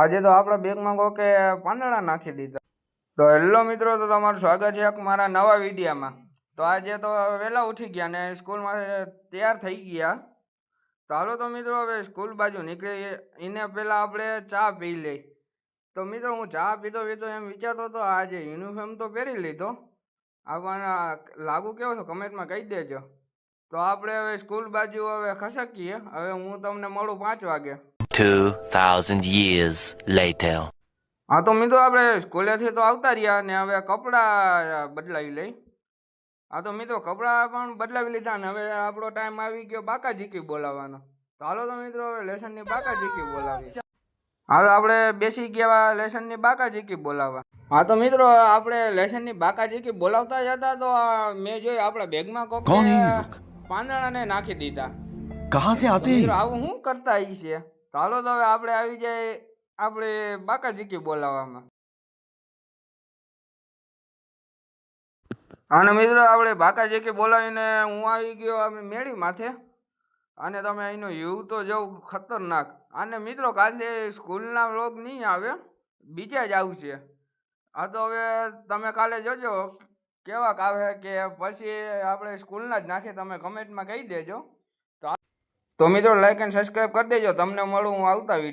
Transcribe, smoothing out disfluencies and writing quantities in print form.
આજે તો આપણા બેગમાં કોકે પાંદડા નાખી દીધા. તો હેલો મિત્રો, તો તમારું સ્વાગત છે એક મારા નવા વિડીયામાં. તો આજે તો વહેલા ઉઠી ગયા ને સ્કૂલમાં તૈયાર થઈ ગયા. તો હાલો તો મિત્રો હવે સ્કૂલ બાજુ નીકળી. એને પહેલાં આપણે ચા પી લઈ. તો મિત્રો હું ચા પીતો પીતો એમ વિચારતો હતો આજે યુનિફોર્મ તો પહેરી લીધો, આપણને લાગુ કેવો છો કમેન્ટમાં કહી દેજો. તો આપણે હવે સ્કૂલ બાજુ હવે ખસકીએ. હવે હું તમને મળું 5 વાગે. 2000 years later. હા તો મિત્રો આપણે સ્કૂલેથી તો આવતા રહ્યા ને હવે કપડાં બદલાવી લઈ. હા તો મિત્રો કપડાં પણ બદલાવી લીધા ને હવે આપણો ટાઈમ આવી ગયો બાકાજીકી બોલાવવાનો. તો હાલો તો મિત્રો હવે લેસનની બાકાજીકી બોલાવી. હાલો આપણે બેસી ગયા લેસનની બાકાજીકી બોલાવવા. હા તો મિત્રો આપણે લેસનની બાકાજીકી બોલાવતા જ હતા તો મેં જોયું આપણા બેગમાં કોક પાંદડાને નાખી દીધા. કહાં સે આતે મિત્રો આવું શું કરતા ઈ છે? તો હાલો તો હવે આપણે આવી જાય આપણે બાકાજીકી બોલાવવામાં. અને મિત્રો આપણે બાકાજીકી બોલાવીને હું આવી ગયો અમે મેળી માથે. અને તમે અહીંનો વ્યૂ તો જવું ખતરનાક. અને મિત્રો કાલે સ્કૂલના વ્લોગ નહીં આવે, બીજા જ આવશે. હા તો હવે તમે કાલે જોજો કેવાક આવે કે પછી આપણે સ્કૂલના જ નાખીએ, તમે કમેન્ટમાં કહી દેજો. તો મિત્રો લાઈક એન્ડ સબસ્ક્રાઈબ કરી દેજો. તમને મળું હું આવતા વિડીયો.